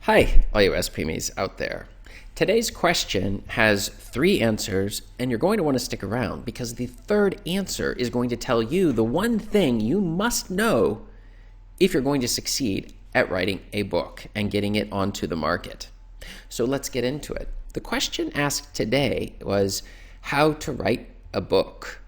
Hi, all you SPMEs out there. Today's question has 3 answers, and you're going to want to stick around because the third answer is going to tell you the one thing you must know if you're going to succeed at writing a book and getting it onto the market. So let's get into it. The question asked today was how to write a book.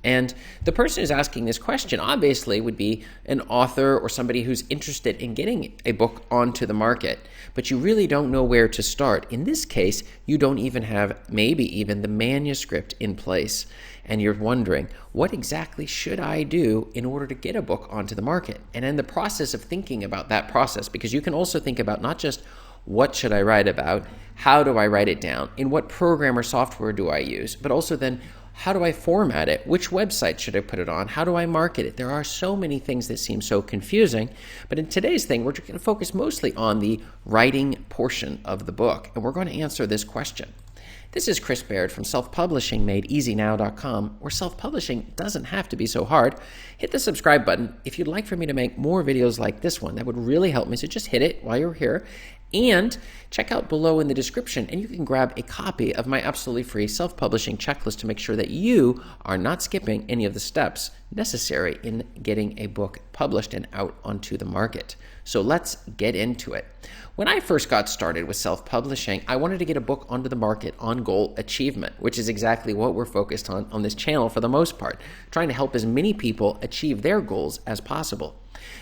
And the person who's asking this question obviously would be an author or somebody who's interested in getting a book onto the market, but you really don't know where to start. In this case, you don't even have maybe even the manuscript in place, and you're wondering, what exactly should I do in order to get a book onto the market? And in the process of thinking about that process, because you can also think about not just what should I write about, how do I write it down, in what program or software do I use, but also then how do I format it? Which website should I put it on? How do I market it? There are so many things that seem so confusing, but in today's thing, we're going to focus mostly on the writing portion of the book, and we're going to answer this question. This is Chris Baird from selfpublishingmadeeasynow.com, where self-publishing doesn't have to be so hard. Hit the subscribe button if you'd like for me to make more videos like this one. That would really help me, so just hit it while you're here. And check out below in the description, and you can grab a copy of my absolutely free self-publishing checklist to make sure that you are not skipping any of the steps necessary in getting a book published and out onto the market. So let's get into it. When I first got started with self-publishing, I wanted to get a book onto the market on goal achievement, which is exactly what we're focused on this channel for the most part, trying to help as many people achieve their goals as possible.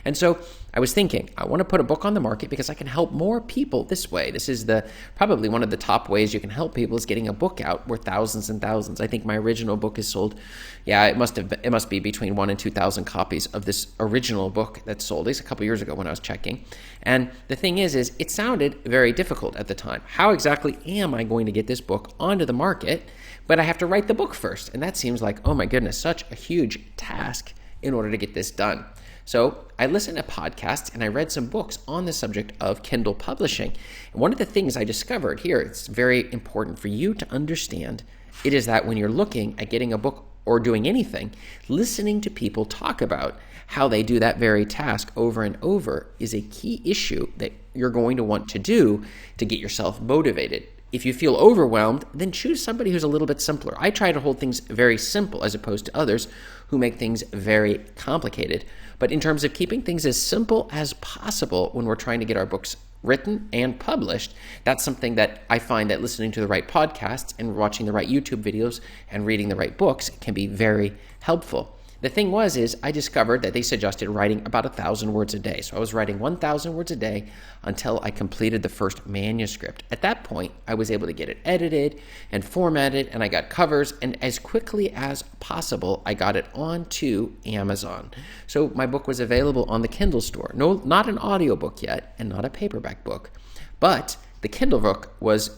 And so I was thinking, I want to put a book on the market because I can help more people this way. This is probably one of the top ways you can help people is getting a book out worth thousands and thousands. I think my original book is sold, it must be between 1,000 and 2,000 copies of this original book that's sold. At least a couple years ago when I was checking. And the thing is it sounded very difficult at the time. How exactly am I going to get this book onto the market? But I have to write the book first. And that seems like, oh my goodness, such a huge task in order to get this done. So I listened to podcasts and I read some books on the subject of Kindle publishing. And one of the things I discovered here, it's very important for you to understand, it is that when you're looking at getting a book or doing anything, listening to people talk about how they do that very task over and over is a key issue that you're going to want to do to get yourself motivated. If you feel overwhelmed, then choose somebody who's a little bit simpler. I try to hold things very simple as opposed to others who make things very complicated. But in terms of keeping things as simple as possible when we're trying to get our books written and published, that's something that I find that listening to the right podcasts and watching the right YouTube videos and reading the right books can be very helpful. The thing is I discovered that they suggested writing about 1,000 words a day. So I was writing 1,000 words a day until I completed the first manuscript. At that point, I was able to get it edited and formatted, and I got covers, and as quickly as possible, I got it onto Amazon. So my book was available on the Kindle store. No, not an audiobook yet, and not a paperback book, but the Kindle book was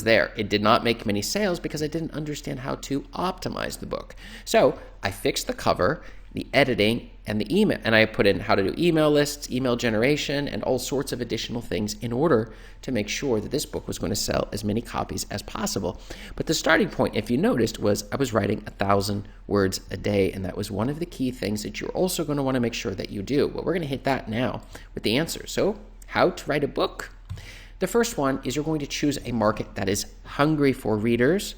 there. It did not make many sales because I didn't understand how to optimize the book. So I fixed the cover, the editing, and the email, and I put in how to do email lists, email generation, and all sorts of additional things in order to make sure that this book was going to sell as many copies as possible. But the starting point, if you noticed, was I was writing 1,000 words a day, and that was one of the key things that you're also going to want to make sure that you do. Well, we're going to hit that now with the answer. So how to write a book? The first one is you're going to choose a market that is hungry for readers.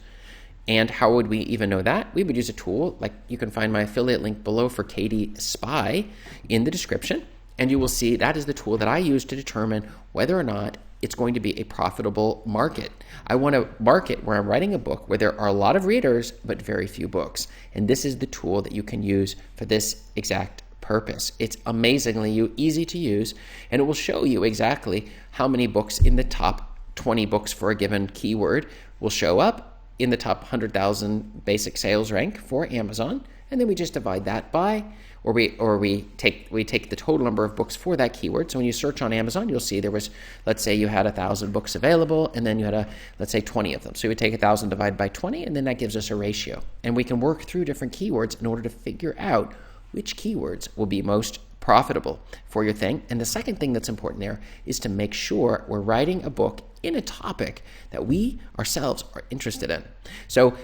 And how would we even know that? We would use a tool, like you can find my affiliate link below for KDSpy in the description. And you will see that is the tool that I use to determine whether or not it's going to be a profitable market. I want a market where I'm writing a book where there are a lot of readers, but very few books. And this is the tool that you can use for this exact purpose. It's amazingly easy to use, and it will show you exactly how many books in the top 20 books for a given keyword will show up in the top 100,000 basic sales rank for Amazon, and then we just divide that by, or we take the total number of books for that keyword. So when you search on Amazon, you'll see there was, let's say you had 1,000 books available, and then you had let's say 20 of them. So we take 1,000 divided by 20, and then that gives us a ratio. And we can work through different keywords in order to figure out which keywords will be most profitable for your thing. And the second thing that's important there is to make sure we're writing a book in a topic that we ourselves are interested in. So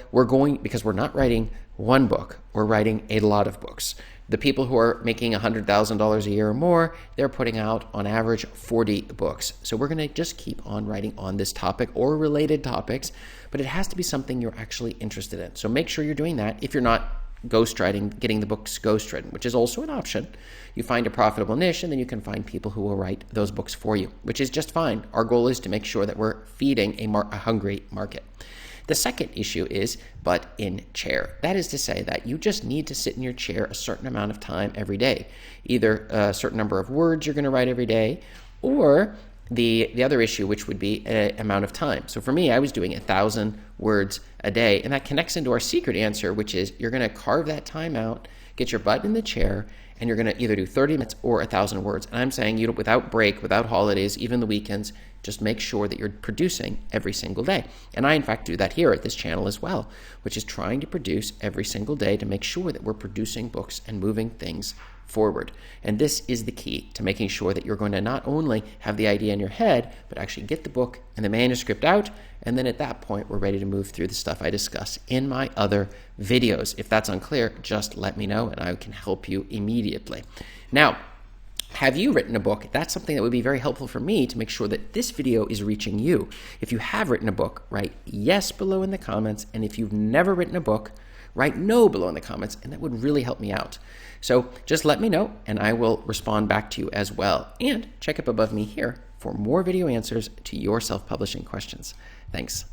because we're not writing one book, we're writing a lot of books. The people who are making $100,000 a year or more, they're putting out on average 40 books. So we're going to just keep on writing on this topic or related topics, but it has to be something you're actually interested in. So make sure you're doing that. If you're not ghostwriting, getting the books ghostwritten, which is also an option, you find a profitable niche and then you can find people who will write those books for you, which is just fine. Our goal is to make sure that we're feeding a hungry market. The second issue is butt in chair. That is to say that you just need to sit in your chair a certain amount of time every day. Either a certain number of words you're going to write every day, or the other issue, which would be an amount of time. So for me, I was doing 1,000 words a day, and that connects into our secret answer, which is you're going to carve that time out, get your butt in the chair, and you're going to either do 30 minutes or 1,000 words. And I'm saying, without break, without holidays, even the weekends, just make sure that you're producing every single day. And I, in fact, do that here at this channel as well, which is trying to produce every single day to make sure that we're producing books and moving things forward. And this is the key to making sure that you're going to not only have the idea in your head, but actually get the book and the manuscript out. And then at that point, we're ready to move through the stuff I discuss in my other videos. If that's unclear, just let me know and I can help you immediately. Now, have you written a book? That's something that would be very helpful for me to make sure that this video is reaching you. If you have written a book, write yes below in the comments. And if you've never written a book, write no below in the comments, and that would really help me out. So just let me know, and I will respond back to you as well. And check up above me here for more video answers to your self-publishing questions. Thanks.